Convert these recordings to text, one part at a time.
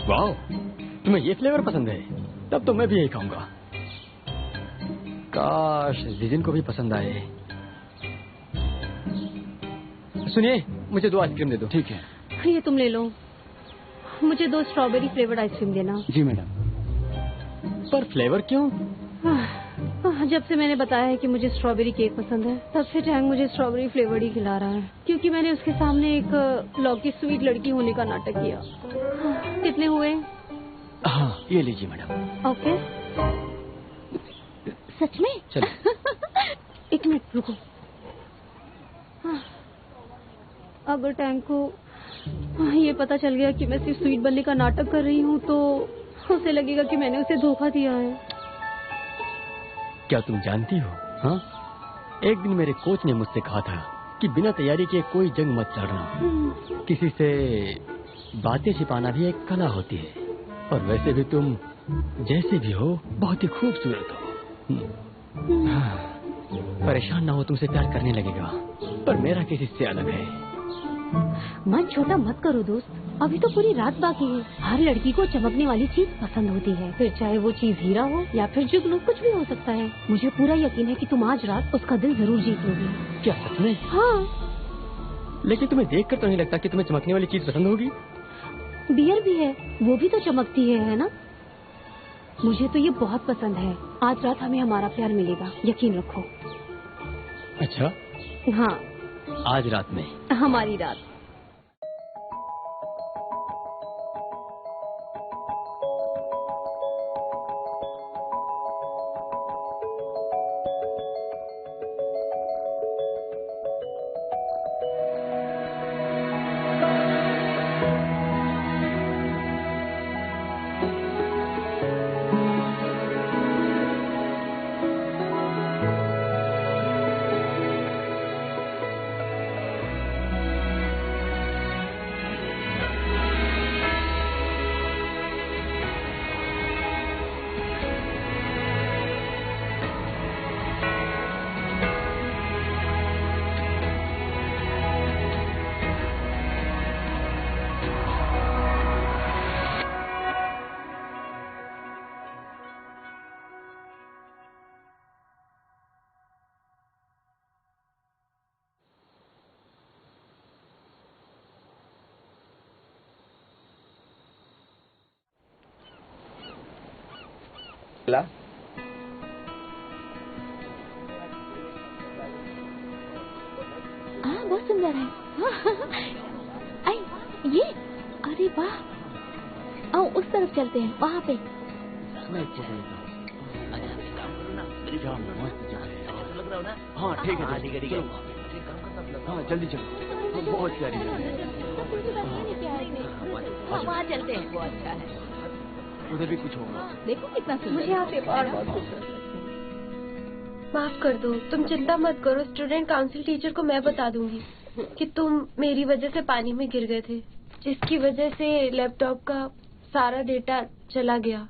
वाह, तुम्हें ये फ्लेवर पसंद है? तब तो मैं भी यही खाऊंगा। काश जिजिन को भी पसंद आए। सुनिए, मुझे 2 आइसक्रीम दे दो। ठीक है। ये तुम ले लो। मुझे 2 स्ट्रॉबेरी फ्लेवर्ड आइसक्रीम देना। जी मैडम। पर फ्लेवर क्यों? जब से मैंने बताया है कि मुझे स्ट्रॉबेरी केक पसंद है, तब से टैंग मुझे स्ट्रॉबेरी फ्लेवर्ड ही खिला रहा है, क्योंकि मैंने उसके सामने एक लौकी स्वीट लड़की होने का नाटक किया। कितने हुए? हाँ, ये लीजिए मैडम। ओके। सच में? चलो। 1 मिनट रुको। अगर टैंग को ये पता चल गया कि मैं सिर्फ स्वीट बनने का नाटक कर रही हूँ, तो उसे लगेगा कि मैंने उसे धोखा दिया है। क्या तुम जानती हो? हाँ, एक दिन मेरे कोच ने मुझसे कहा था कि बिना तैयारी के कोई जंग मत लड़ना। किसी से बातें छिपाना भी एक कला होती है। और वैसे भी तुम जैसे भी हो बहुत ही खूबसूरत हो। परेशान ना हो, तुमसे प्यार करने लगेगा। पर मेरा केस इससे अलग है। मन छोटा मत करो दोस्त, अभी तो पूरी रात बाकी है। हर लड़की को चमकने वाली चीज पसंद होती है, फिर चाहे वो चीज हीरा हो या फिर जुगनू, कुछ भी हो सकता है। मुझे पूरा यकीन है कि तुम आज रात उसका दिल जरूर जीत लोगी। क्या सच में? हाँ। लेकिन तुम्हें देखकर तो नहीं लगता कि तुम्हें चमकने वाली चीज पसंद होगी। बियर भी है, वो भी तो चमकती है ना? मुझे तो ये बहुत पसंद है। आज रात हमें हमारा प्यार मिलेगा, यकीन रखो। अच्छा? हाँ, आज रात में हमारी रात। हाँ, बहुत सुंदर है। ये, अरे वाह। आओ उस तरफ चलते हैं, वहाँ पे। हाँ ठीक है, हाँ जल्दी चलो। बहुत प्यारी है। वहाँ चलते हैं, वो अच्छा है। उधर भी कुछ होगा। देखो कितना सुंदर। मुझे यहाँ पे बहुत माफ कर दो, तुम चिंता मत करो। स्टूडेंट काउंसिल टीचर को मैं बता दूंगी कि तुम मेरी वजह से पानी में गिर गए थे, जिसकी वजह से लैपटॉप का सारा डेटा चला गया।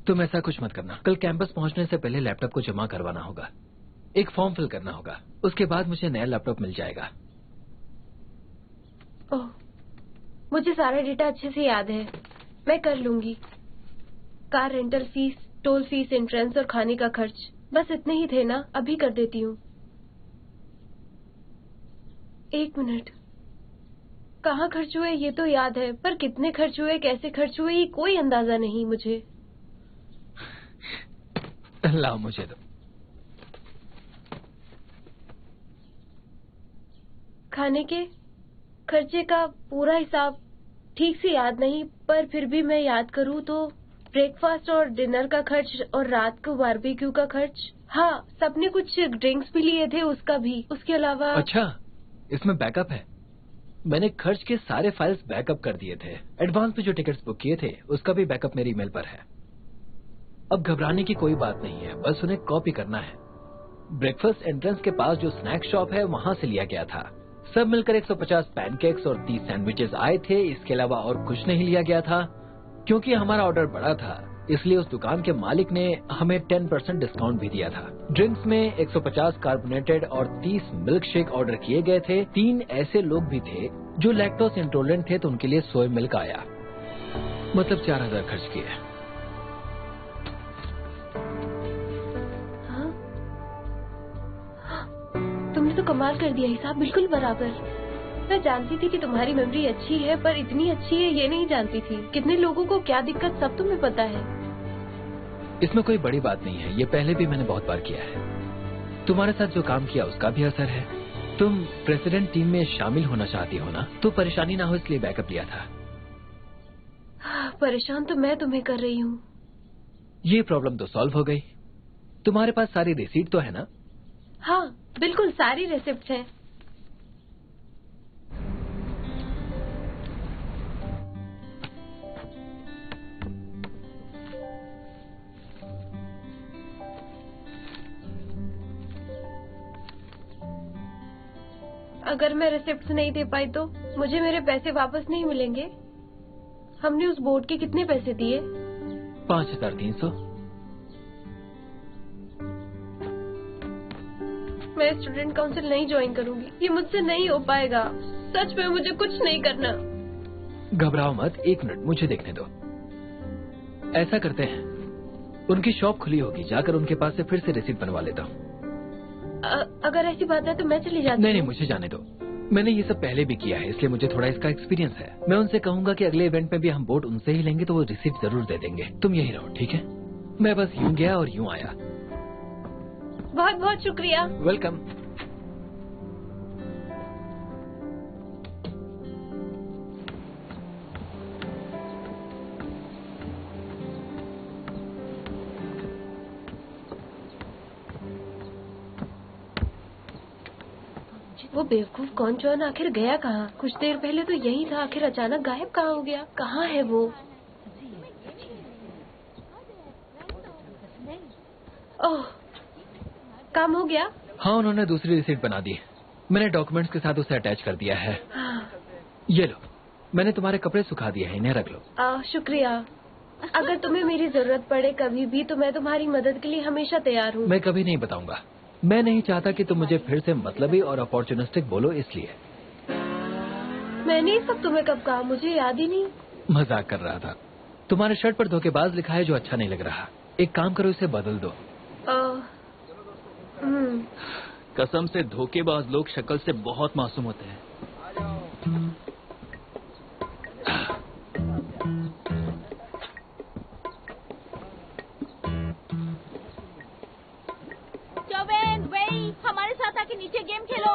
तुम ऐसा कुछ मत करना। कल कैंपस पहुंचने से पहले लैपटॉप को जमा करवाना होगा, एक फॉर्म फिल करना होगा, उसके बाद मुझे नया लैपटॉप मिल जाएगा। ओह, मुझे सारा डेटा अच्छे से याद है, मैं कर लूंगी। Car rental fees, toll fees, entrance और खाने का खर्च, बस इतने ही थे ना। अभी कर देती हूँ। 1 मिनट, कहाँ खर्च हुए ये तो याद है, पर कितने खर्च हुए, कैसे खर्च हुए, ये कोई अंदाजा नहीं मुझे। लाओ मुझे दो। खाने के खर्चे का पूरा हिसाब ठीक से याद नहीं, पर फिर भी मैं याद करूँ तो ब्रेकफास्ट और डिनर का खर्च और रात को बारबेक्यू का खर्च। हाँ, सबने कुछ ड्रिंक्स भी लिए थे, उसका भी। उसके अलावा अच्छा, इसमें बैकअप है। मैंने खर्च के सारे फाइल्स बैकअप कर दिए थे। एडवांस में जो टिकट्स बुक किए थे उसका भी बैकअप मेरी ईमेल पर है। अब घबराने की कोई बात नहीं है, बस उन्हें कॉपी करना है। ब्रेकफास्ट एंट्रेंस के पास जो स्नैक शॉप है वहाँ से लिया गया था। सब मिलकर 150 पैनकेक्स और 30 सैंडविचेस आए थे। इसके अलावा और कुछ नहीं लिया गया था। क्योंकि हमारा ऑर्डर बड़ा था, इसलिए उस दुकान के मालिक ने हमें 10% डिस्काउंट भी दिया था। ड्रिंक्स में 150 कार्बोनेटेड और 30 मिल्क शेक ऑर्डर किए गए थे। 3 ऐसे लोग भी थे जो लैक्टोज इंटॉलरेंट थे, तो उनके लिए सोया मिल्क आया। मतलब 4000 खर्च किए। हाँ? तुमने तो कमाल कर दिया, हिसाब बिल्कुल बराबर। मैं जानती थी कि तुम्हारी मेमोरी अच्छी है, पर इतनी अच्छी है ये नहीं जानती थी। कितने लोगों को क्या दिक्कत सब तुम्हें पता है। इसमें कोई बड़ी बात नहीं है, ये पहले भी मैंने बहुत बार किया है। तुम्हारे साथ जो काम किया उसका भी असर है। तुम प्रेसिडेंट टीम में शामिल होना चाहती हो ना, तो परेशानी ना हो इसलिए बैकअप लिया था। परेशान तो मैं तुम्हें कर रही हूँ। ये प्रॉब्लम तो सॉल्व हो गई। तुम्हारे पास सारी रिसीट तो है ना? हाँ बिल्कुल, सारी रेसिप्ट हैं। अगर मैं रिसिप्ट नहीं दे पाई तो मुझे मेरे पैसे वापस नहीं मिलेंगे। हमने उस बोर्ड के कितने पैसे दिए? 5300। मैं स्टूडेंट काउंसिल नहीं ज्वाइन करूंगी, ये मुझसे नहीं हो पाएगा। सच में मुझे कुछ नहीं करना। घबराओ मत, 1 मिनट मुझे देखने दो। ऐसा करते हैं, उनकी शॉप खुली होगी, जाकर उनके पास से फिर से रिसीट बनवा लेता हूँ। अगर ऐसी बात है तो मैं चली जाती हूँ। नहीं, मुझे जाने दो। मैंने ये सब पहले भी किया है, इसलिए मुझे थोड़ा इसका एक्सपीरियंस है। मैं उनसे कहूंगा कि अगले इवेंट में भी हम बोर्ड उनसे ही लेंगे, तो वो रिसीट जरूर दे देंगे। तुम यही रहो, ठीक है? मैं बस यूं गया और यूं आया। बहुत बहुत शुक्रिया। वेलकम। वो बेवकूफ कौन आखिर गया कहाँ? कुछ देर पहले तो यही था, आखिर अचानक गायब कहाँ हो गया? कहाँ है वो? ओह, काम हो गया? हाँ, उन्होंने दूसरी रिसीट बना दी। मैंने डॉक्यूमेंट्स के साथ उसे अटैच कर दिया है। हाँ। ये लो, मैंने तुम्हारे कपड़े सुखा दिए हैं, इन्हें रख लो। शुक्रिया। अगर तुम्हें मेरी जरूरत पड़े कभी भी तो मैं तुम्हारी मदद के लिए हमेशा तैयार हूँ। मैं कभी नहीं बताऊंगा। मैं नहीं चाहता कि तुम मुझे फिर से मतलबी और अपॉर्चुनिस्टिक बोलो, इसलिए। मैंने ये सब तुम्हें कब कहा? मुझे याद ही नहीं। मजाक कर रहा था। तुम्हारे शर्ट पर धोखेबाज लिखा है, जो अच्छा नहीं लग रहा। एक काम करो, इसे बदल दो। कसम से धोखेबाज लोग शक्ल से बहुत मासूम होते हैं। चौबेन, वेई, हमारे साथ आके नीचे गेम खेलो।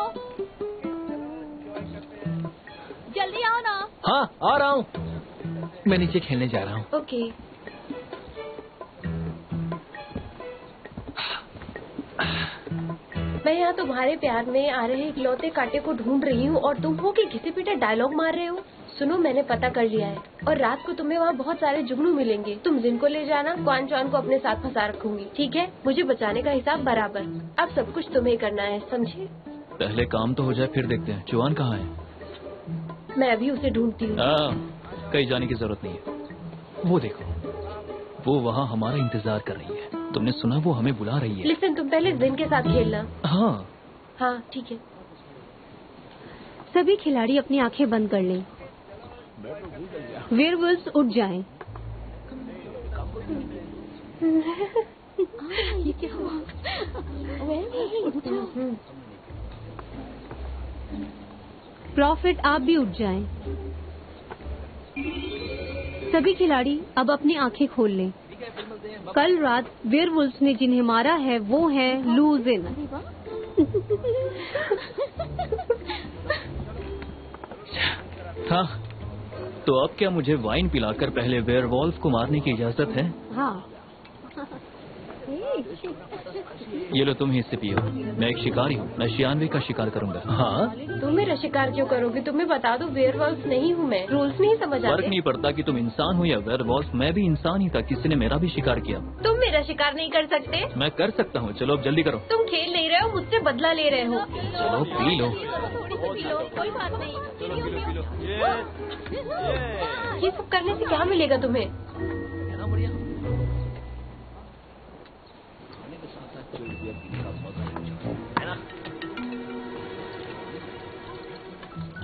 जल्दी आओ ना। हाँ, आ रहा हूँ। मैं नीचे खेलने जा रहा हूँ। ओके। मैं यहाँ तुम्हारे प्यार में आ रहे इकलौते कांटे को ढूंढ रही हूँ और तुम हो कि घिसे पीटे डायलॉग मार रहे हो। सुनो, मैंने पता कर लिया है और रात को तुम्हें वहाँ बहुत सारे जुगनू मिलेंगे। तुम जिनको ले जाना, क्वान चौन को अपने साथ फंसा रखूंगी, ठीक है? मुझे बचाने का हिसाब बराबर। अब सब कुछ तुम्हें करना है, समझे? पहले काम तो हो जाए, फिर देखते हैं। चुआन कहाँ है? मैं अभी उसे ढूंढती हूँ। कहीं जाने की जरूरत नहीं है। वो देखो, वो वहाँ हमारा इंतजार कर रही है। तुमने सुना? वो हमें बुला रही है। लिसन, तुम पहले जिन के साथ खेलना। हाँ हाँ ठीक है। सभी खिलाड़ी अपनी आंखें बंद कर लें। वेयरवुल्व्स उठ जाएं। ये क्या हुआ? प्रॉफिट, आप भी उठ जाएं। सभी खिलाड़ी अब अपनी आंखें खोल लें। कल रात वेयरवुल्व्स ने जिन्हें मारा है वो है लूजिन। हाँ, तो अब क्या मुझे वाइन पिलाकर पहले वेयरवॉल्फ को मारने की इजाजत है? हाँ। ये लो, तुम ही इससे पियो। मैं एक शिकारी हूँ, मैं 96 का शिकार करूंगा। हाँ, तुम मेरा शिकार क्यों करोगे? तुम्हें बता दो, वेयरवॉल्फ नहीं हूँ मैं। रूल्स नहीं समझ फर्क आते? नहीं पड़ता कि तुम इंसान हो या वेयरवॉल्फ, मैं भी इंसान ही था। किसी ने मेरा भी शिकार किया। तुम मेरा शिकार नहीं कर सकते। मैं कर सकता हूँ। चलो अब जल्दी करो। तुम खेल नहीं रहे हो, मुझसे बदला ले रहे हो। चलो पी लो। कोई बात नहीं। ये सब करने से क्या मिलेगा तुम्हें?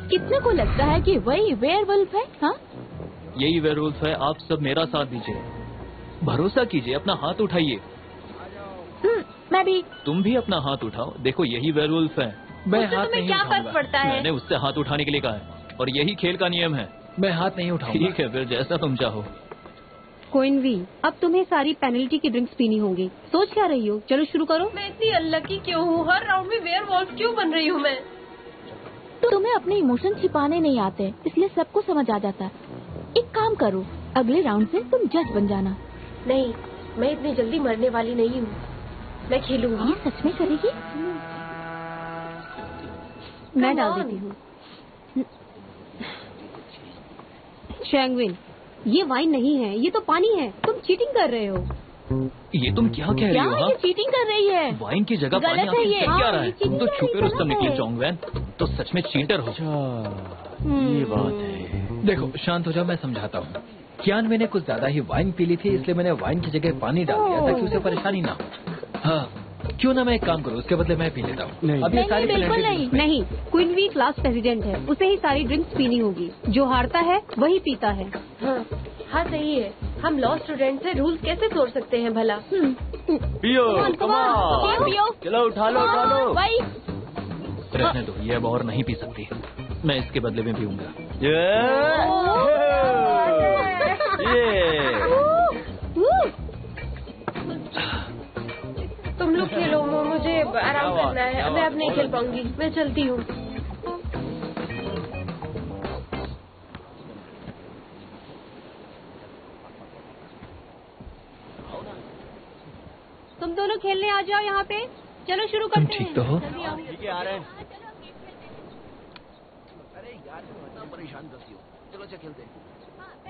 कितने को लगता है कि वही वेयरवुल्फ है? हाँ, यही वे रूल्स है, आप सब मेरा साथ दीजिए, भरोसा कीजिए, अपना हाथ उठाइए। मैं भी। तुम भी अपना हाथ उठाओ, देखो यही वे रूल्स है। मैं उससे हाथ तुम्हें नहीं क्या फर्क उठाऊंगा। पड़ता है? मैंने उससे हाथ उठाने के लिए कहा है और यही खेल का नियम है। मैं हाथ नहीं उठाऊंगा। ठीक है, फिर जैसा तुम चाहो। क्वीन वी, अब तुम्हें सारी पेनल्टी की ड्रिंक्स पीनी होंगी। सोच क्या रही हो? चलो शुरू करो। मैं इतनी अनलकी क्यों हूँ? हर राउंड में वेयरवॉल्फ क्यों बन रही हूँ मैं? तो तुम्हें अपने इमोशन छिपाने नहीं आते, इसलिए सबको समझ आ जाता है। एक काम करो, अगले राउंड से तुम जज बन जाना। नहीं, मैं इतनी जल्दी मरने वाली नहीं हूँ। मैं खेलूंगी। ये सच में करेगी? मैं डाल देती हूँ। शैंगविन, ये वाइन नहीं है, ये तो पानी है। तुम चीटिंग कर रहे हो। ये तुम क्या कह रही क्या हो? हाँ? ये चीटिंग कर रही है? वाइन की जगह गलत पानी है आपके ये। क्या हाँ, रहा है? ये तुम तो चीटिंग छुपे कर रही, रुस्तम गलत निकली है। चौंगवैन, तो सच में चीटर हो। ये बात है। देखो शांत हो जाओ, मैं समझाता हूँ। कियानवे ने कुछ ज्यादा ही वाइन पी ली थी, इसलिए मैंने वाइन की जगह पानी डाल दिया ताकि उसे परेशानी ना हो। हाँ, क्यों ना मैं एक काम करूँ, उसके बदले मैं पी लेता हूँ। नहीं। अब ये नहीं, सारी बिल्कुल penalty नहीं। drinks में- नहीं, क्वीन वी क्लास प्रेसिडेंट है, उसे ही सारी ड्रिंक्स पीनी होगी। जो हारता है वही पीता है। हाँ, हाँ सही है। हम लॉ स्टूडेंट से रूल्स कैसे तोड़ सकते हैं भला? पियो, come on। पियो। चलो उठा लो, उठा लो। भाई, रहने दो, ये अब और नहीं पी सकती। मैं इसके बदले में पीऊंगा। तुम लोग खेलो, मुझे आराम करना है। मैं अब नहीं खेल पाऊंगी, मैं चलती हूँ। तुम दोनों खेलने आ जाओ यहाँ पे। चलो शुरू तुम करते हैं। ठीक तो हो? जल्दी आओ। ठीक है, आ रहे हैं।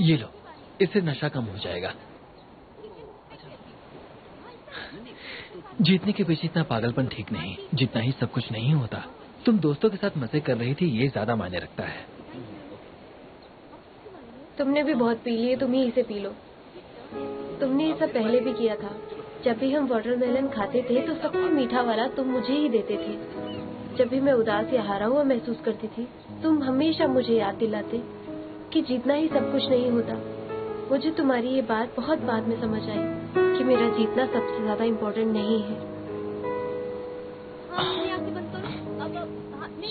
ये लो, इससे नशा कम हो जाएगा। जीतने के पीछे इतना पागलपन ठीक नहीं, जितना ही सब कुछ नहीं होता। तुम दोस्तों के साथ मजे कर रही थी, ये ज्यादा मायने रखता है। तुमने भी बहुत पी लिए, तुम ही इसे पी लो। तुमने ये सब पहले भी किया था। जब भी हम वाटरमेलन खाते थे तो सबसे मीठा वाला तुम मुझे ही देते थे। जब भी मैं उदास या हारा हुआ महसूस करती थी, तुम हमेशा मुझे याद दिलाते कि जीतना ही सब कुछ नहीं होता। मुझे तुम्हारी ये बात बहुत बाद में समझ आई कि मेरा जीतना सबसे ज्यादा इम्पोर्टेंट नहीं है।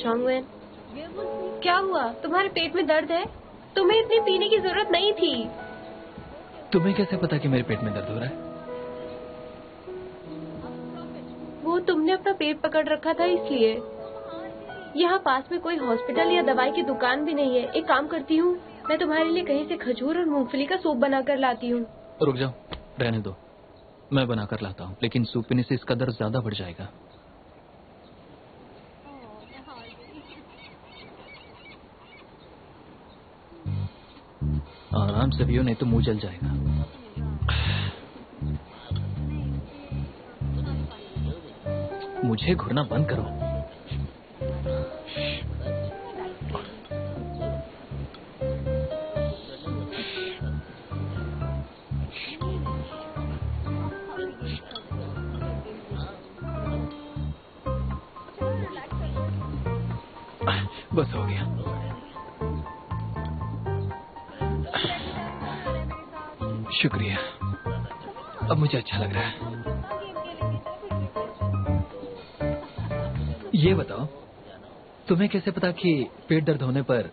शॉन्गवेन, क्या हुआ? तुम्हारे पेट में दर्द है? तुम्हें इतनी पीने की जरूरत नहीं थी। तुम्हें कैसे पता कि मेरे पेट में दर्द हो रहा है? वो तुमने अपना पेट पकड़ रखा था इसलिए। यहाँ पास में कोई हॉस्पिटल या दवाई की दुकान भी नहीं है। एक काम करती हूँ, मैं तुम्हारे लिए कहीं से खजूर और मूंगफली का सूप बनाकर लाती हूँ। रुक जाओ, रहने दो, मैं बनाकर लाता हूँ, लेकिन सूप पीने से इसका दर्द ज्यादा बढ़ जाएगा। आराम से पियो, नहीं तो मुंह जल जाएगा। मुझे घुरना बंद करो। बस हो गया। शुक्रिया, अब मुझे अच्छा लग रहा है। ये बताओ, तुम्हें कैसे पता कि पेट दर्द होने पर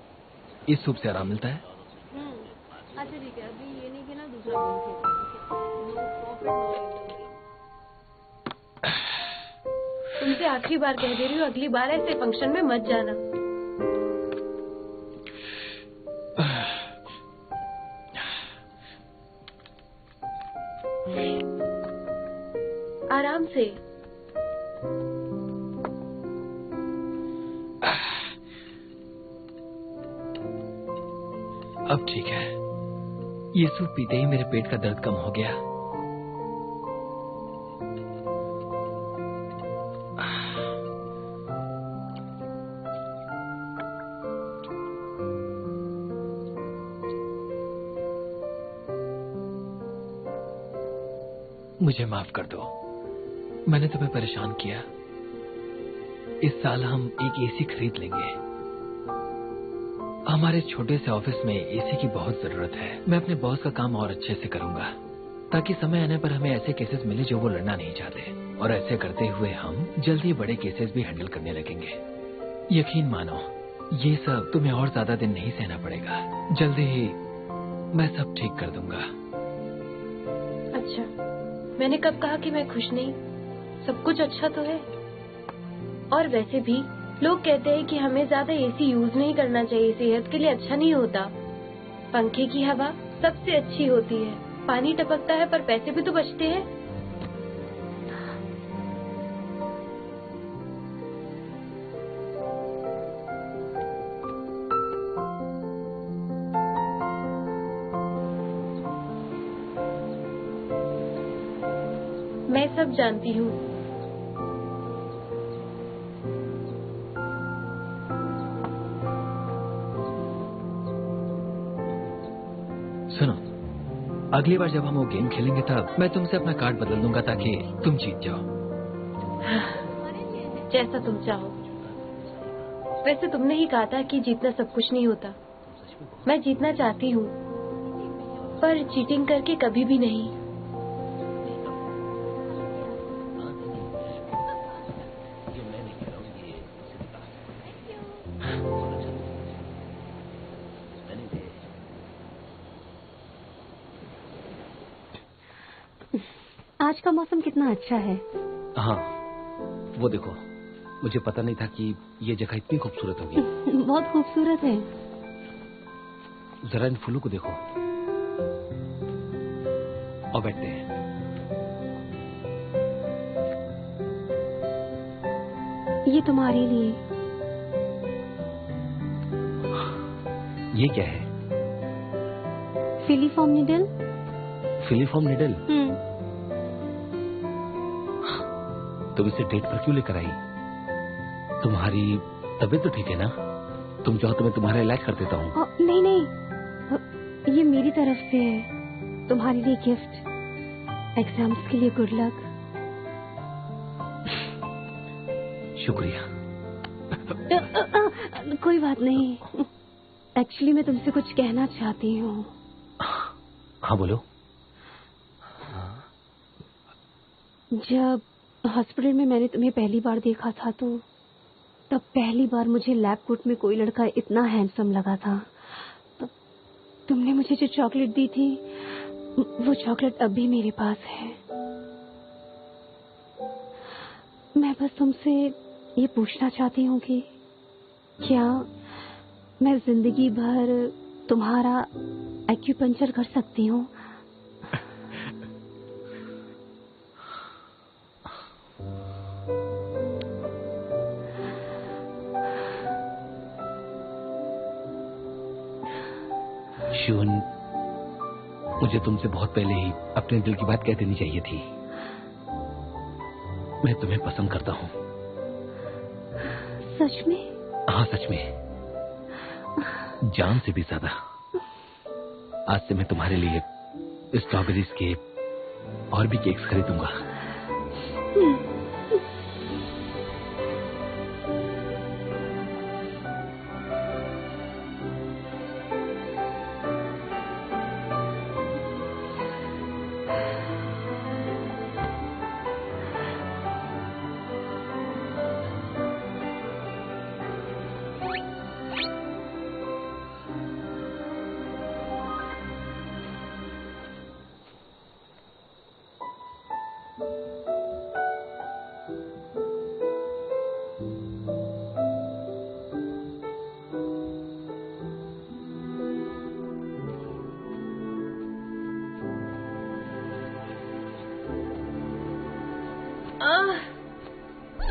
इस सूप से आराम मिलता है? अच्छा ठीक है, अभी ये नहीं खेलना, दूसरा तुमसे आखिरी बार कह दे रही हूँ, अगली बार ऐसे फंक्शन में मत जाना। आराम से। अब ठीक है। ये सूप पीते ही मेरे पेट का दर्द कम हो गया। मुझे माफ कर दो, मैंने तुम्हें परेशान किया। इस साल हम एक एसी खरीद लेंगे। हमारे छोटे से ऑफिस में एसी की बहुत जरूरत है। मैं अपने बॉस का काम और अच्छे से करूंगा ताकि समय आने पर हमें ऐसे केसेस मिले जो वो लड़ना नहीं चाहते, और ऐसे करते हुए हम जल्दी बड़े केसेस भी हैंडल करने लगेंगे। यकीन मानो, ये सब तुम्हें और ज्यादा दिन नहीं सहना पड़ेगा। जल्दी ही मैं सब ठीक कर दूंगा। अच्छा, मैंने कब कहा कि मैं खुश नहीं? सब कुछ अच्छा तो है। और वैसे भी लोग कहते हैं कि हमें ज्यादा एसी यूज नहीं करना चाहिए, सेहत के लिए अच्छा नहीं होता। पंखे की हवा सबसे अच्छी होती है। पानी टपकता है पर पैसे भी तो बचते हैं। मैं सब जानती हूँ। सुनो, अगली बार जब हम वो गेम खेलेंगे तब मैं तुमसे अपना कार्ड बदल दूंगा ताकि तुम जीत जाओ। जैसा तुम चाहो। वैसे तुमने ही कहा था कि जीतना सब कुछ नहीं होता। मैं जीतना चाहती हूँ, पर चीटिंग करके कभी भी नहीं। आज का मौसम कितना अच्छा है। हाँ, वो देखो, मुझे पता नहीं था कि ये जगह इतनी खूबसूरत होगी। बहुत खूबसूरत है। जरा इन फूलों को देखो। और बैठते हैं। ये तुम्हारे लिए। ये क्या है? Filiform needle. Filiform needle? तुम इसे डेट पर क्यों लेकर आई? तुम्हारी तबीयत तो ठीक है ना? तुम चाहो तो मैं तुम्हारा इलाज कर देता हूँ। नहीं नहीं, ये मेरी तरफ से है, तुम्हारे लिए गिफ्ट। एग्जाम्स के लिए गुड लक। शुक्रिया। कोई बात नहीं। एक्चुअली मैं तुमसे कुछ कहना चाहती हूँ। हाँ बोलो। जब हॉस्पिटल में मैंने तुम्हें पहली बार देखा था तो तब पहली बार मुझे लैब कोट में कोई लड़का इतना हैंडसम लगा था। तुमने मुझे जो चॉकलेट दी थी वो चॉकलेट अब भी मेरे पास है। मैं बस तुमसे ये पूछना चाहती हूँ कि क्या मैं जिंदगी भर तुम्हारा एक्यूपंक्चर कर सकती हूँ? शिवन, मुझे तुमसे बहुत पहले ही अपने दिल की बात कह देनी चाहिए थी। मैं तुम्हें पसंद करता हूँ। सच में? हाँ सच में, जान से भी ज्यादा। आज से मैं तुम्हारे लिए स्ट्रॉबेरीज के और भी केक्स खरीदूंगा।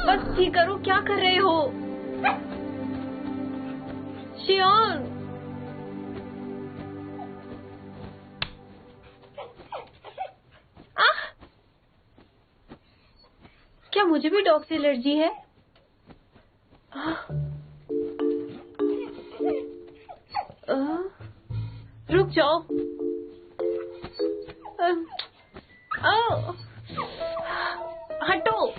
बस ठीक करो, क्या कर रहे हो? शियोन, क्या मुझे भी डॉग से एलर्जी है? रुक जाओ। हटो।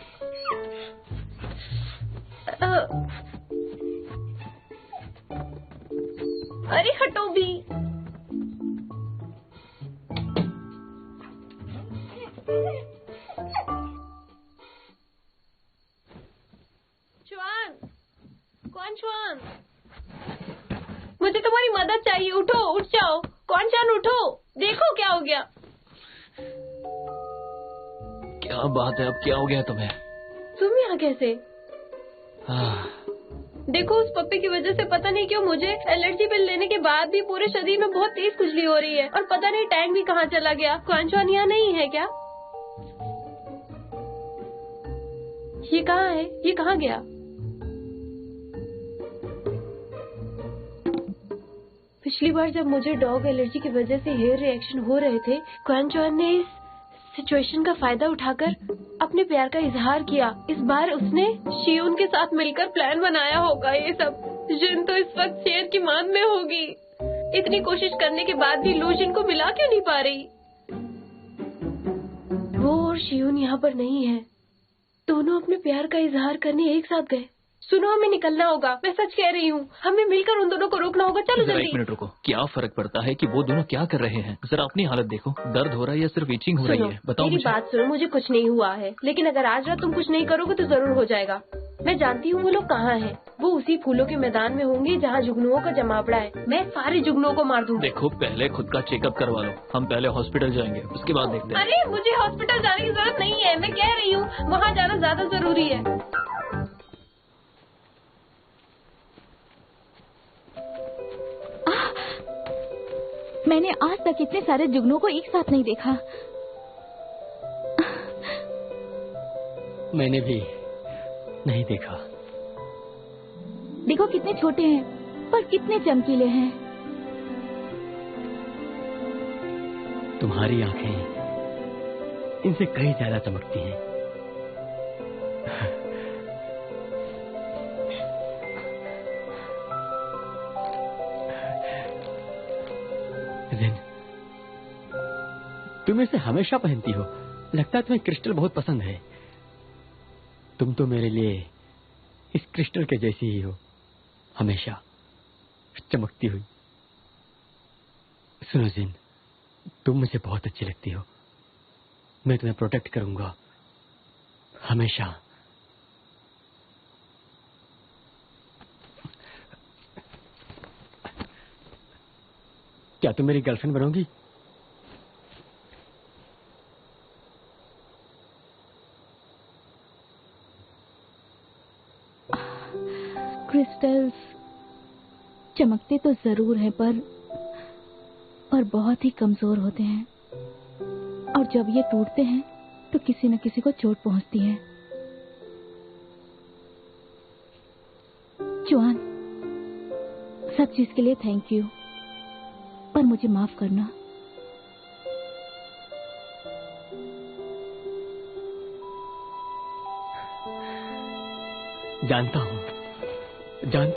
तुम्हारी मदद चाहिए। उठो, उठ जाओ। क्वानचान उठो, देखो क्या हो गया। क्या बात है, अब क्या हो गया तुम्हें? तुम यहाँ कैसे? हाँ, देखो, उस पप्पी की वजह से पता नहीं क्यों मुझे एलर्जी पिल लेने के बाद भी पूरे शरीर में बहुत तेज खुजली हो रही है, और पता नहीं टैंक भी कहाँ चला गया। क्वानचान यहाँ नहीं है क्या? ये कहाँ है? ये कहाँ गया? पिछली बार जब मुझे डॉग एलर्जी की वजह से हेयर रिएक्शन हो रहे थे, क्वानचान ने इस सिचुएशन का फायदा उठाकर अपने प्यार का इजहार किया। इस बार उसने शियून के साथ मिलकर प्लान बनाया होगा ये सब। जिन तो इस वक्त शेर की मांग में होगी। इतनी कोशिश करने के बाद भी लूजिन को मिला क्यों नहीं पा रही? वो और शियून यहाँ पर नहीं है। दोनों अपने प्यार का इजहार करने एक साथ गए। सुनो, हमें निकलना होगा। मैं सच कह रही हूँ, हमें मिलकर उन दोनों को रोकना होगा। चलो जरा जल्दी। एक मिनट रुको। क्या फर्क पड़ता है कि वो दोनों क्या कर रहे हैं? जरा अपनी हालत देखो। दर्द हो रहा है या सिर्फ इचिंग हो रही सुनो, है? बताओ मेरी मुझे। बात सुनो। मुझे कुछ नहीं हुआ है, लेकिन अगर आज रात तुम कुछ नहीं करोगे तो जरूर हो जाएगा। मैं जानती हूँ वो लोग कहाँ हैं। वो उसी फूलों के मैदान में होंगे जहाँ जुगनुओं का जमावड़ा है। मैं सारे जुगनुओं को मार दूंगी। देखो, पहले खुद का चेकअप करवा लो। हम पहले हॉस्पिटल जाएंगे, उसके बाद देखते हैं। अरे, मुझे हॉस्पिटल जाने की जरूरत नहीं है। मैं कह रही हूँ, वहाँ जाना ज्यादा जरूरी है। मैंने आज तक इतने सारे जुगनों को एक साथ नहीं देखा। मैंने भी नहीं देखा। देखो कितने छोटे हैं, पर कितने चमकीले हैं। तुम्हारी आंखें इनसे कहीं ज्यादा चमकती हैं। जिन, तुम इसे हमेशा पहनती हो। लगता है तुम्हें क्रिस्टल बहुत पसंद है। तुम तो मेरे लिए इस क्रिस्टल के जैसी ही हो, हमेशा चमकती हुई। सुनो जिन, तुम मुझे बहुत अच्छी लगती हो। मैं तुम्हें प्रोटेक्ट करूंगा हमेशा। क्या तुम मेरी गर्लफ्रेंड बनोगी? क्रिस्टल्स चमकते तो जरूर हैं, पर बहुत ही कमजोर होते हैं, और जब ये टूटते हैं तो किसी न किसी को चोट पहुंचती है। जुआन, सब चीज के लिए थैंक यू, पर मुझे माफ करना। जानता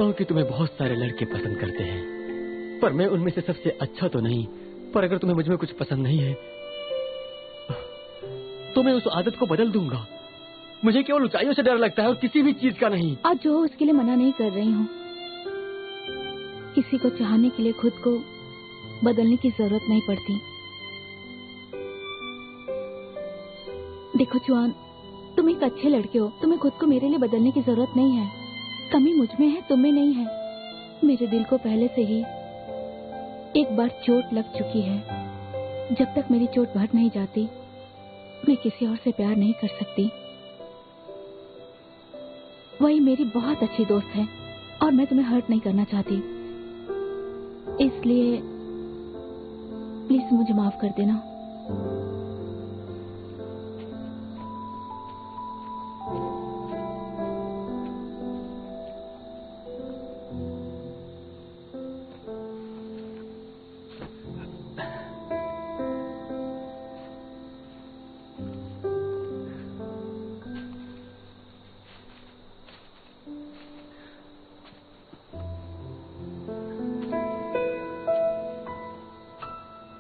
हूं कि तुम्हें बहुत सारे लड़के पसंद करते हैं, पर मैं उनमें से सबसे अच्छा तो नहीं। पर अगर तुम्हें मुझ में कुछ पसंद नहीं है तो मैं उस आदत को बदल दूंगा। मुझे केवल ऊंचाइयों से डर लगता है और किसी भी चीज का नहीं। आज जो हो उसके लिए मना नहीं कर रही हूँ। किसी को चाहने के लिए खुद को बदलने की जरूरत नहीं पड़ती। देखो जुआन, तुम एक अच्छे लड़के हो। तुम्हें खुद को मेरे लिए बदलने की जरूरत नहीं है। कमी मुझ में है, तुम में नहीं है। मेरे दिल को पहले से ही एक बार चोट लग चुकी है। जब तक मेरी चोट भर नहीं जाती, मैं किसी और से प्यार नहीं कर सकती। वही मेरी बहुत अच्छी दोस्त है, और मैं तुम्हें हर्ट नहीं करना चाहती। इसलिए प्लीज मुझे माफ कर देना।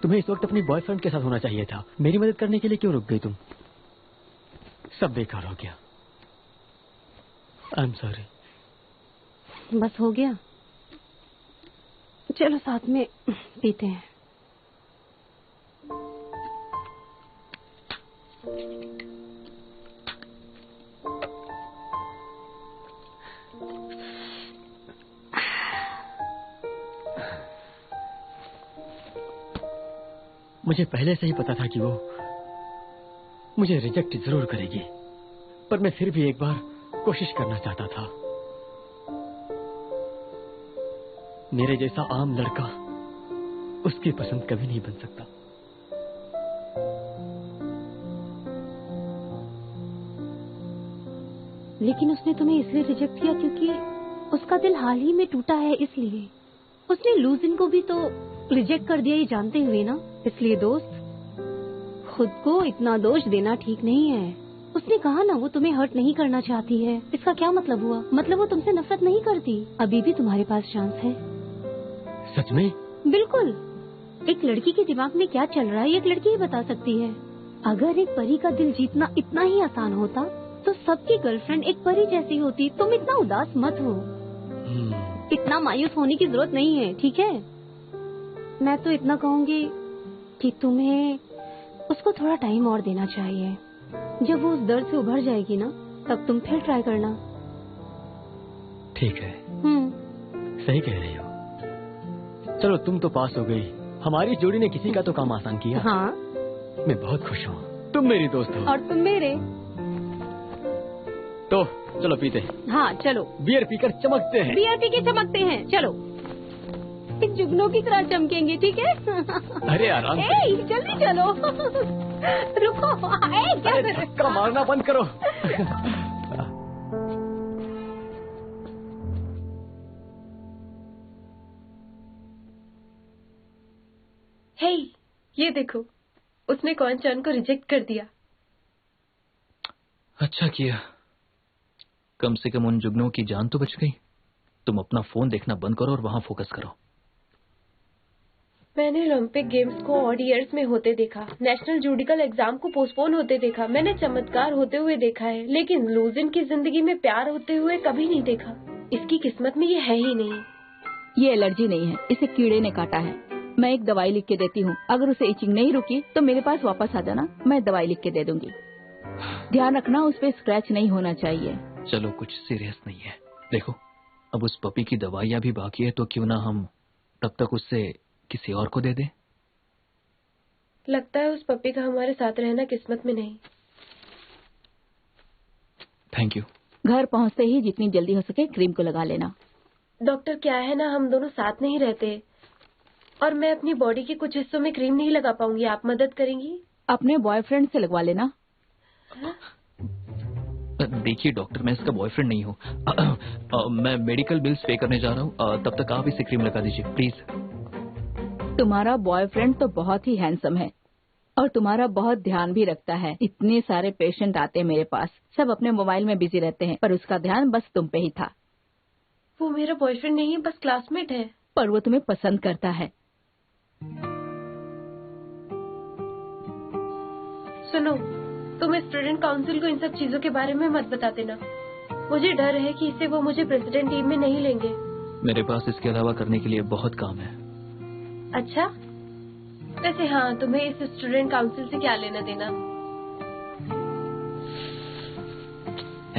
तुम्हें इस वक्त अपनी बॉयफ्रेंड के साथ होना चाहिए था। मेरी मदद करने के लिए क्यों रुक गई तुम? सब बेकार हो गया। I am sorry. बस हो गया। चलो साथ में पीते हैं। मुझे पहले से ही पता था कि वो मुझे रिजेक्ट जरूर करेगी, पर मैं फिर भी एक बार कोशिश करना चाहता था। मेरे जैसा आम लड़का उसकी पसंद कभी नहीं बन सकता। लेकिन उसने तुम्हें इसलिए रिजेक्ट किया क्योंकि उसका दिल हाल ही में टूटा है, इसलिए उसने लूजिन को भी तो रिजेक्ट कर दिया, ये जानते हुए ना। इसलिए दोस्त, खुद को इतना दोष देना ठीक नहीं है। उसने कहा ना वो तुम्हें हर्ट नहीं करना चाहती है, इसका क्या मतलब हुआ? मतलब वो तुमसे नफरत नहीं करती। अभी भी तुम्हारे पास चांस है। सच में? बिल्कुल। एक लड़की के दिमाग में क्या चल रहा है एक लड़की ही बता सकती है। अगर एक परी का दिल जीतना इतना ही आसान होता तो सबकी गर्लफ्रेंड एक परी जैसी होती। तुम इतना उदास मत हो, इतना मायूस होने की जरूरत नहीं है, ठीक है? मैं तो इतना कहूँगी कि तुम्हें उसको थोड़ा टाइम और देना चाहिए। जब वो उस दर्द से उभर जाएगी ना, तब तुम फिर ट्राई करना। ठीक है। सही कह रही हो। चलो, तुम तो पास हो गई। हमारी जोड़ी ने किसी का तो काम आसान किया। हाँ, मैं बहुत खुश हूँ। तुम मेरी दोस्त हो और तुम मेरे। तो चलो पीते हैं। हाँ चलो, बियर पीकर चमकते हैं। बियर पी के चमकते हैं। चलो, एक जुगनू की तरह चमकेंगे, ठीक है? अरे आराम से। जल्दी चलो। रुको। क्या अरे धक्का मारना बंद करो। हे, ये देखो, उसने कौन चान को रिजेक्ट कर दिया। अच्छा किया, कम से कम उन जुगनों की जान तो बच गई। तुम अपना फोन देखना बंद करो और वहां फोकस करो। मैंने ओलंपिक गेम्स को ऑड ईयर्स में होते देखा, नेशनल जुडिकल एग्जाम को पोस्टपोन होते देखा, मैंने चमत्कार होते हुए देखा है, लेकिन लूजिन की जिंदगी में प्यार होते हुए कभी नहीं देखा। इसकी किस्मत में ये है ही नहीं। ये एलर्जी नहीं है, इसे कीड़े ने काटा है। मैं एक दवाई लिख के देती हूँ, अगर उसे इचिंग नहीं रुकी तो मेरे पास वापस आ जाना, मैं दवाई लिख के दे दूंगी। ध्यान रखना उस पे स्क्रैच नहीं होना चाहिए। चलो, कुछ सीरियस नहीं है। देखो, अब उस पपी की दवाइयाँ भी बाकी है, तो क्यों ना हम तब तक उससे किसी और को दे दे। लगता है उस पपी का हमारे साथ रहना किस्मत में नहीं। Thank you. घर पहुँचते ही जितनी जल्दी हो सके क्रीम को लगा लेना। डॉक्टर, क्या है ना, हम दोनों साथ नहीं रहते और मैं अपनी बॉडी के कुछ हिस्सों में क्रीम नहीं लगा पाऊंगी। आप मदद करेंगी? अपने बॉयफ्रेंड से लगवा लेना। देखिए डॉक्टर, मैं इसका बॉयफ्रेंड नहीं हूँ। मैं मेडिकल बिल्स पे करने जा रहा हूँ, तब तक आप इसे क्रीम लगा दीजिए प्लीज। तुम्हारा बॉयफ्रेंड तो बहुत ही हैंडसम है और तुम्हारा बहुत ध्यान भी रखता है। इतने सारे पेशेंट आते हैं मेरे पास, सब अपने मोबाइल में बिजी रहते हैं, पर उसका ध्यान बस तुम पे ही था। वो मेरा बॉयफ्रेंड नहीं है, बस क्लासमेट है। पर वो तुम्हें पसंद करता है। सुनो, तुम स्टूडेंट काउंसिल को इन सब चीजों के बारे में मत बता देना। मुझे डर है कि इससे वो मुझे प्रेसिडेंट टीम में नहीं लेंगे। मेरे पास इसके अलावा करने के लिए बहुत काम है। अच्छा, वैसे हाँ, तुम्हें इस स्टूडेंट काउंसिल से क्या लेना देना?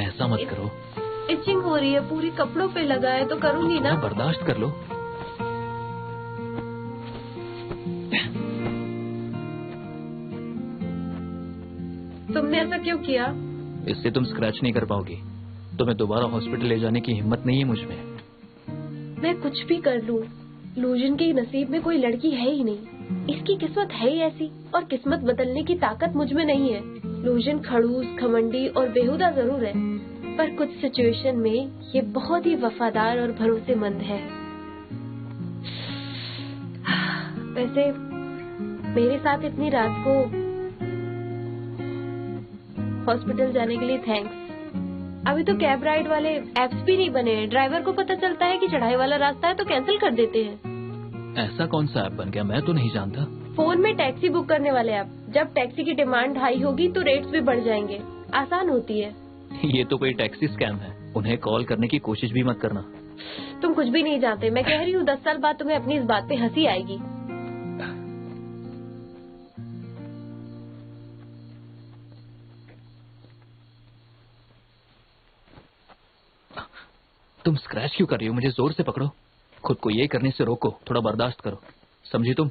ऐसा मत करो। इचिंग हो रही है, पूरी कपड़ों पे लगा है, तो करूंगी ना। बर्दाश्त कर लो। तुमने ऐसा क्यों किया? इससे तुम स्क्रैच नहीं कर पाओगी। तुम्हें दोबारा हॉस्पिटल ले जाने की हिम्मत नहीं है मुझ में। मैं कुछ भी कर लूं, लूजिन के नसीब में कोई लड़की है ही नहीं। इसकी किस्मत है ही ऐसी, और किस्मत बदलने की ताकत मुझ में नहीं है। लूजिन खड़ूस, घमंडी और बेहुदा जरूर है, पर कुछ सिचुएशन में ये बहुत ही वफादार और भरोसेमंद है। वैसे मेरे साथ इतनी रात को हॉस्पिटल जाने के लिए थैंक्स। अभी तो कैब राइड वाले एप्स भी नहीं बने हैं। ड्राइवर को पता चलता है कि चढ़ाई वाला रास्ता है तो कैंसिल कर देते हैं। ऐसा कौन सा ऐप बन गया, मैं तो नहीं जानता। फोन में टैक्सी बुक करने वाले ऐप। जब टैक्सी की डिमांड हाई होगी तो रेट्स भी बढ़ जाएंगे। आसान होती है। ये तो कोई टैक्सी स्कैम है, उन्हें कॉल करने की कोशिश भी मत करना। तुम कुछ भी नहीं जानते। मैं कह रही हूँ 10 साल बाद तुम्हें अपनी इस बात पे हंसी आएगी। तुम स्क्रैच क्यों कर रही हो? मुझे जोर से पकड़ो। खुद को ये करने से रोको, थोड़ा बर्दाश्त करो, समझी तुम?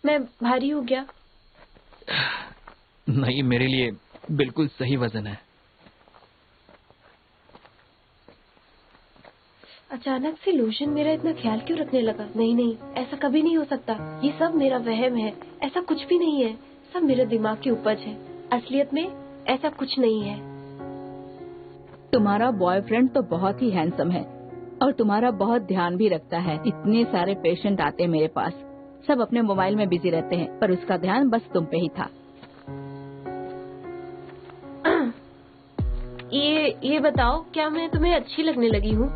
मैं भारी हूँ क्या? नहीं, मेरे लिए बिल्कुल सही वजन है। अचानक से लोशन मेरा इतना ख्याल क्यों रखने लगा? नहीं नहीं, ऐसा कभी नहीं हो सकता। ये सब मेरा वहम है। ऐसा कुछ भी नहीं है। सब मेरे दिमाग की उपज है। असलियत में ऐसा कुछ नहीं है। तुम्हारा बॉयफ्रेंड तो बहुत ही हैंडसम है और तुम्हारा बहुत ध्यान भी रखता है। इतने सारे पेशेंट आते हैं मेरे पास, सब अपने मोबाइल में बिजी रहते हैं, पर उसका ध्यान बस तुम पे ही था। ये बताओ, क्या मैं तुम्हें अच्छी लगने लगी हूँ?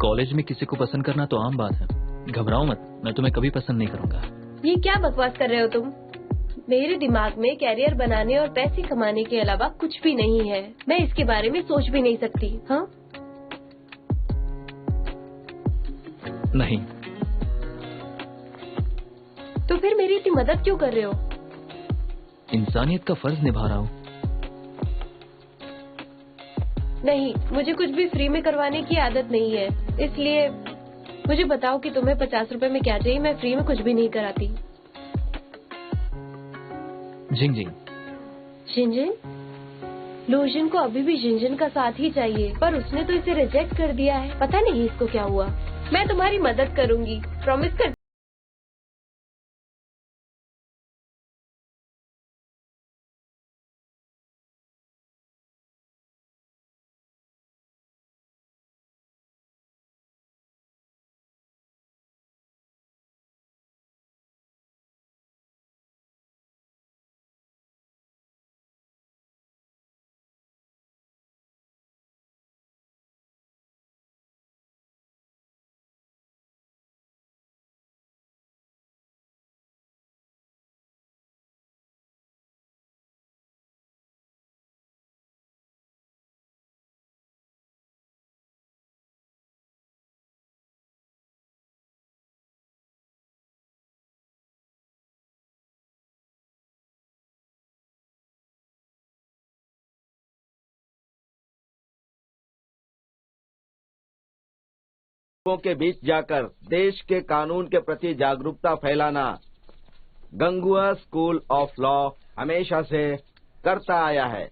कॉलेज में किसी को पसंद करना तो आम बात है। घबराओ मत, मैं तुम्हें कभी पसंद नहीं करूंगा। ये क्या बकवास कर रहे हो तुम? मेरे दिमाग में कैरियर बनाने और पैसे कमाने के अलावा कुछ भी नहीं है। मैं इसके बारे में सोच भी नहीं सकती। हाँ? नहीं। तो फिर मेरी इतनी मदद क्यों कर रहे हो? इंसानियत का फर्ज निभा रहा हूँ। नहीं, मुझे कुछ भी फ्री में करवाने की आदत नहीं है। इसलिए मुझे बताओ कि तुम्हें 50 रुपए में क्या चाहिए। मैं फ्री में कुछ भी नहीं कराती। जिंग-जिंग। जिंजन? लोशन को अभी भी जिंजन का साथ ही चाहिए, पर उसने तो इसे रिजेक्ट कर दिया है। पता नहीं इसको क्या हुआ। मैं तुम्हारी मदद करूंगी, प्रॉमिस कर। के बीच जाकर देश के कानून के प्रति जागरूकता फैलाना गंगुआ स्कूल ऑफ लॉ हमेशा से करता आया है।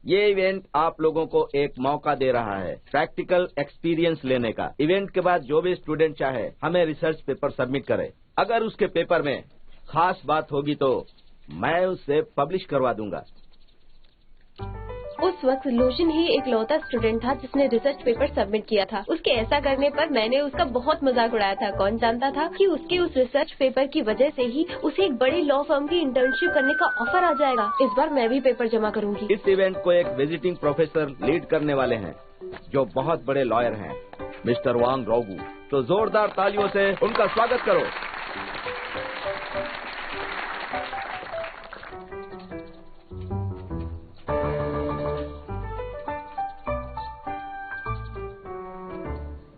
ये इवेंट आप लोगों को एक मौका दे रहा है प्रैक्टिकल एक्सपीरियंस लेने का। इवेंट के बाद जो भी स्टूडेंट चाहे हमें रिसर्च पेपर सबमिट करे। अगर उसके पेपर में खास बात होगी तो मैं उसे पब्लिश करवा दूंगा। उस वक्त लोशन ही एक लौता स्टूडेंट था जिसने रिसर्च पेपर सबमिट किया था। उसके ऐसा करने पर मैंने उसका बहुत मजाक उड़ाया था। कौन जानता था कि उसके उस रिसर्च पेपर की वजह से ही उसे एक बड़ी लॉ फर्म की इंटर्नशिप करने का ऑफर आ जाएगा। इस बार मैं भी पेपर जमा करूंगी। इस इवेंट को एक विजिटिंग प्रोफेसर लीड करने वाले हैं जो बहुत बड़े लॉयर हैं, मिस्टर वांग रोगू। तो जोरदार तालियों से उनका स्वागत करो।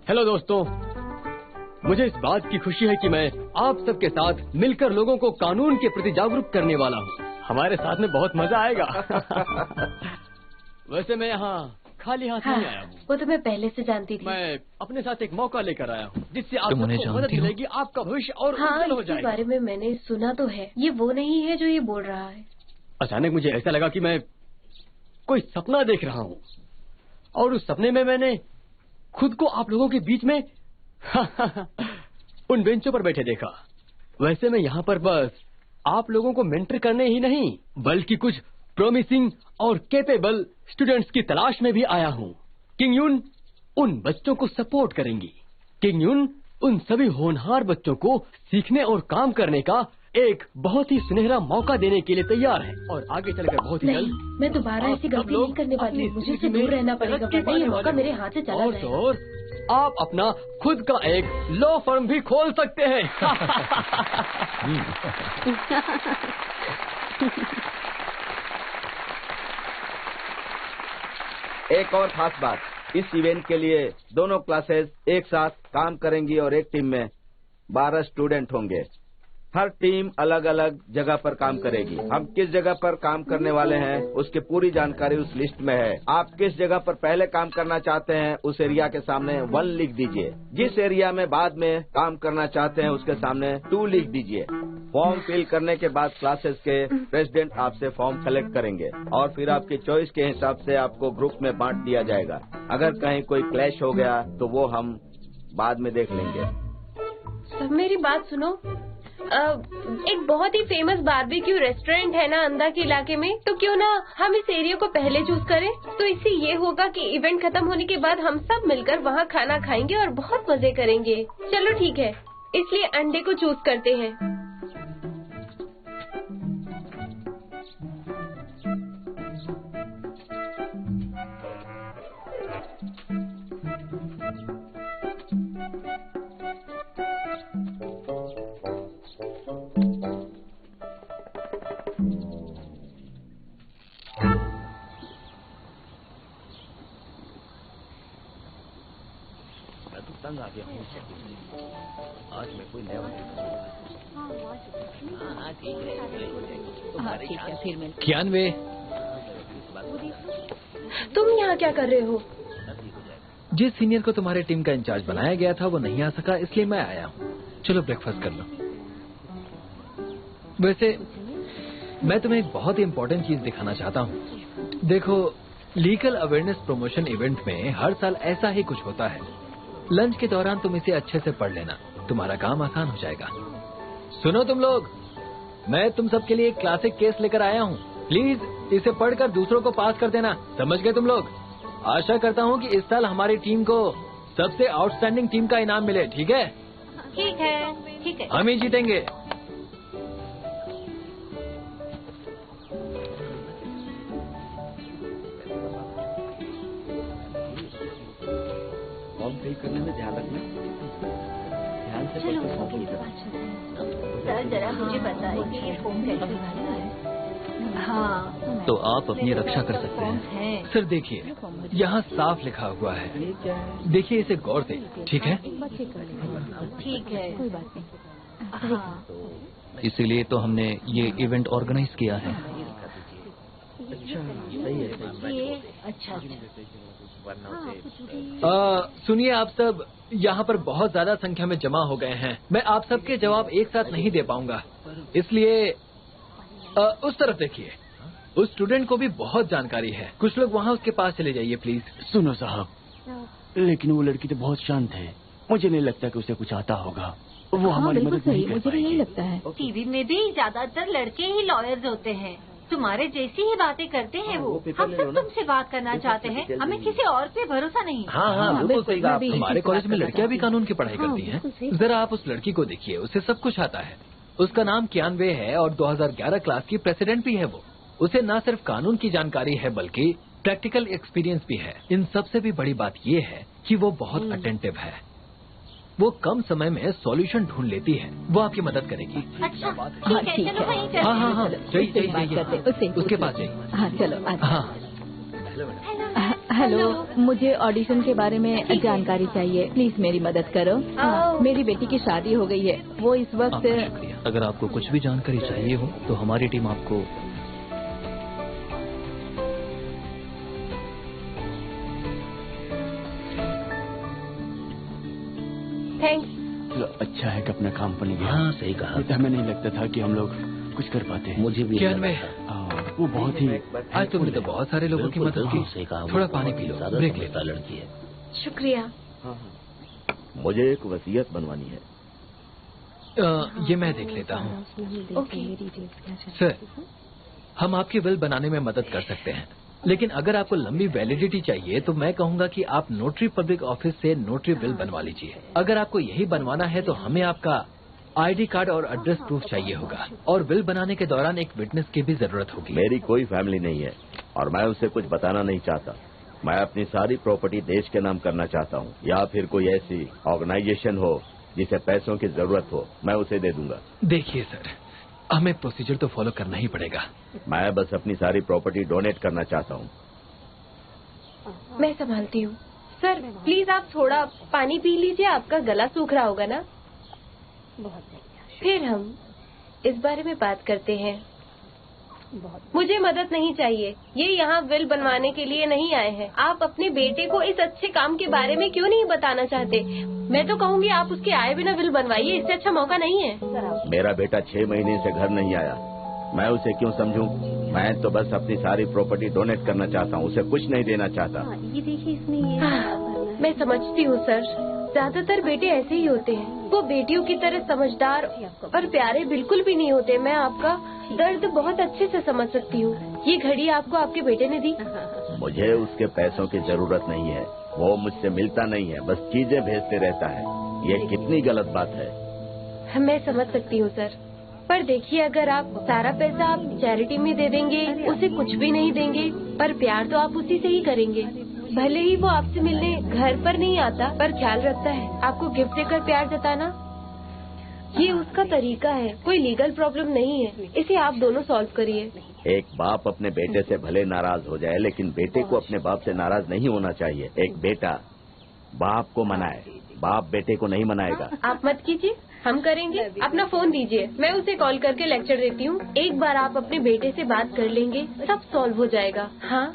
हेलो दोस्तों, मुझे इस बात की खुशी है कि मैं आप सबके साथ मिलकर लोगों को कानून के प्रति जागरूक करने वाला हूँ। हमारे साथ में बहुत मजा आएगा। वैसे मैं यहाँ खाली हाथ नहीं आया हूँ। वो तो मैं पहले से जानती थी। मैं अपने साथ एक मौका लेकर आया हूँ जिससे आप तुम उन्हें सबको मदद जानती हो? मिलेगी, आपका भविष्य और उज्जवल हो इसके जाएगा। बारे में मैंने सुना तो है। ये वो नहीं है जो ये बोल रहा है। अचानक मुझे ऐसा लगा कि मैं कोई सपना देख रहा हूँ और उस सपने में मैंने खुद को आप लोगों के बीच में उन बेंचों पर बैठे देखा। वैसे मैं यहाँ पर बस आप लोगों को मेंटर करने ही नहीं बल्कि कुछ प्रॉमिसिंग और कैपेबल स्टूडेंट्स की तलाश में भी आया हूँ। किंग यून उन बच्चों को सपोर्ट करेंगी। किंग यून उन सभी होनहार बच्चों को सीखने और काम करने का एक बहुत ही सुनहरा मौका देने के लिए तैयार है और आगे चलकर बहुत ही जल्द नहीं, मैं दोबारा ऐसी गलती नहीं करने वाली हूँ। मुझे इससे अपनी दूर रहना पड़ेगा, तरक्की वरना ये पाने मौका वाले मेरे हो। हाथ से चला और जाएगा। तो और आप अपना खुद का एक लॉ फर्म भी खोल सकते हैं। एक और खास बात, इस इवेंट के लिए दोनों क्लासेस एक साथ काम करेंगी और एक टीम में 12 स्टूडेंट होंगे। हर टीम अलग अलग जगह पर काम करेगी। हम किस जगह पर काम करने वाले हैं उसकी पूरी जानकारी उस लिस्ट में है। आप किस जगह पर पहले काम करना चाहते हैं उस एरिया के सामने 1 लिख दीजिए। जिस एरिया में बाद में काम करना चाहते हैं उसके सामने 2 लिख दीजिए। फॉर्म फिल करने के बाद क्लासेस के प्रेसिडेंट आपसे फॉर्म कलेक्ट करेंगे और फिर आपकी चॉइस के हिसाब से आपको ग्रुप में बांट दिया जाएगा। अगर कहीं कोई क्लैश हो गया तो वो हम बाद में देख लेंगे। सब मेरी बात सुनो। एक बहुत ही फेमस बारबेक्यू रेस्टोरेंट है ना अंदा के इलाके में, तो क्यों ना हम इस एरिया को पहले चूज करें। तो इससे ये होगा कि इवेंट खत्म होने के बाद हम सब मिलकर वहाँ खाना खाएंगे और बहुत मजे करेंगे। चलो ठीक है, इसलिए अंडे को चूज करते हैं। तंग आ गया हूँ। आज मैं कोई नया ठीक है, फिर मिलते हैं। कियानवे, तुम यहाँ क्या कर रहे हो? जिस सीनियर को तुम्हारे टीम का इंचार्ज बनाया गया था वो नहीं आ सका, इसलिए मैं आया हूँ। चलो ब्रेकफास्ट कर लो। वैसे मैं तुम्हें एक बहुत ही इम्पोर्टेंट चीज दिखाना चाहता हूँ। देखो, लीगल अवेयरनेस प्रमोशन इवेंट में हर साल ऐसा ही कुछ होता है। लंच के दौरान तुम इसे अच्छे से पढ़ लेना, तुम्हारा काम आसान हो जाएगा। सुनो तुम लोग, मैं तुम सबके लिए एक क्लासिक केस लेकर आया हूँ। प्लीज इसे पढ़कर दूसरों को पास कर देना, समझ गए तुम लोग? आशा करता हूँ कि इस साल हमारी टीम को सबसे आउटस्टैंडिंग टीम का इनाम मिले। ठीक है? ठीक है, ठीक है। हम ही जीतेंगे। फॉर्म फिल करने में ध्यान रखना, ध्यान से चलो, पढ़कर ओके, फॉर्म सर जरा मुझे बताइए कि ये फॉर्म कैसे भरना है। हाँ, तो आप अपनी रक्षा कर सकते हैं। सर देखिए, यहाँ साफ लिखा हुआ है, देखिए इसे गौर से। ठीक है? ठीक है, कोई बात नहीं। हाँ, इसीलिए तो हमने ये इवेंट ऑर्गेनाइज किया है। ये अच्छा। सुनिए, आप सब यहाँ पर बहुत ज्यादा संख्या में जमा हो गए हैं। मैं आप सबके जवाब एक साथ नहीं दे पाऊंगा, इसलिए उस तरफ देखिए। उस स्टूडेंट को भी बहुत जानकारी है। कुछ लोग वहाँ उसके पास चले जाइए प्लीज। सुनो साहब, लेकिन वो लड़की तो बहुत शांत है, मुझे नहीं लगता कि उसे कुछ आता होगा। वो हमारी मदद नहीं कर मुझे भी यही पाएगी। लगता है। टीवी में भी ज्यादातर लड़के ही लॉयर्स होते हैं। तुम्हारे जैसी ही बातें करते हैं वो। हम सब तुमसे बात करना चाहते हैं, हमें किसी और पे भरोसा नहीं। हाँ, बिल्कुल सही कहा आपने। हमारे कॉलेज में लड़कियां भी कानून की पढ़ाई करती हैं। जरा आप उस लड़की को देखिए, उसे सब कुछ आता है। उसका नाम कियानवे है और 2011 क्लास की प्रेसिडेंट भी है वो। उसे न सिर्फ कानून की जानकारी है बल्कि प्रैक्टिकल एक्सपीरियंस भी है। इन सबसे भी बड़ी बात ये है कि वो बहुत अटेंटिव है। वो कम समय में सॉल्यूशन ढूंढ लेती है। वो आपकी मदद करेगी। अच्छा, ठीक है, चलो वहीं चलते हैं। हाँ, जाइए, उसके पास जाइए। हाँ चलो। हाँ, हेलो, मुझे ऑडिशन के बारे में जानकारी चाहिए। प्लीज मेरी मदद करो। मेरी बेटी की शादी हो गई है, वो इस वक्त। आपका शुक्रिया। अगर आपको कुछ भी जानकारी चाहिए हो तो हमारी टीम आपको थैंक्स। चलो, अच्छा है कि अपना काम बन गया। हाँ, सही कहा। नहीं तो हमें नहीं लगता था कि हम लोग कुछ कर पाते हैं। मुझे भी कियानवे, वो बहुत ही आज तुमने तो बहुत सारे लोगों की मदद की। सही कहा। थोड़ा पानी पी लो, ब्रेक ले। लड़की है। शुक्रिया। मुझे एक वसीयत बनवानी है। ये मैं देख लेता हूँ। ओके। सर, हम आपकी विल बनाने में मदद कर सकते हैं, लेकिन अगर आपको लंबी वैलिडिटी चाहिए तो मैं कहूंगा कि आप नोटरी पब्लिक ऑफिस से नोटरी विल बनवा लीजिए। अगर आपको यही बनवाना है तो हमें आपका आईडी कार्ड और एड्रेस प्रूफ चाहिए होगा, और विल बनाने के दौरान एक विटनेस की भी जरूरत होगी। मेरी कोई फैमिली नहीं है और मैं उसे कुछ बताना नहीं चाहता। मैं अपनी सारी प्रॉपर्टी देश के नाम करना चाहता हूँ, या फिर कोई ऐसी ऑर्गेनाइजेशन हो जिसे पैसों की जरूरत हो, मैं उसे दे दूंगा। देखिए सर, हमें प्रोसीजर तो फॉलो करना ही पड़ेगा। मैं बस अपनी सारी प्रॉपर्टी डोनेट करना चाहता हूँ। मैं संभालती हूँ। सर प्लीज आप थोड़ा पानी पी लीजिए, आपका गला सूख रहा होगा ना। फिर हम इस बारे में बात करते हैं। मुझे मदद नहीं चाहिए। ये यहाँ विल बनवाने के लिए नहीं आए हैं। आप अपने बेटे को इस अच्छे काम के बारे में क्यों नहीं बताना चाहते? मैं तो कहूँगी आप उसके आए बिना विल बनवाइए, इससे अच्छा मौका नहीं है। मेरा बेटा 6 महीने से घर नहीं आया, मैं उसे क्यों समझूं? मैं तो बस अपनी सारी प्रॉपर्टी डोनेट करना चाहता हूँ, उसे कुछ नहीं देना चाहता। ये देखिए इसमें ये मैं समझती हूँ सर, ज्यादातर बेटे ऐसे ही होते हैं। वो बेटियों की तरह समझदार और प्यारे बिल्कुल भी नहीं होते। मैं आपका दर्द बहुत अच्छे से समझ सकती हूँ। ये घड़ी आपको आपके बेटे ने दी। मुझे उसके पैसों की जरूरत नहीं है, वो मुझसे मिलता नहीं है, बस चीजें भेजते रहता है। ये कितनी गलत बात है। मैं समझ सकती हूँ सर, पर देखिए अगर आप सारा पैसा आप चैरिटी में दे देंगे, उसे कुछ भी नहीं देंगे, पर प्यार तो आप उसी से ही करेंगे। भले ही वो आपसे मिलने घर पर नहीं आता, पर ख्याल रखता है। आपको गिफ्ट देकर प्यार जताना ये उसका तरीका है। कोई लीगल प्रॉब्लम नहीं है, इसे आप दोनों सॉल्व करिए। एक बाप अपने बेटे से भले नाराज हो जाए, लेकिन बेटे को अपने बाप से नाराज नहीं होना चाहिए। एक बेटा बाप को मनाए, बाप बेटे को नहीं मनाएगा। आप मत कीजिए, हम करेंगे। अपना फोन दीजिए, मैं उसे कॉल करके लेक्चर देती हूँ। एक बार आप अपने बेटे से बात कर लेंगे, सब सॉल्व हो जाएगा। हाँ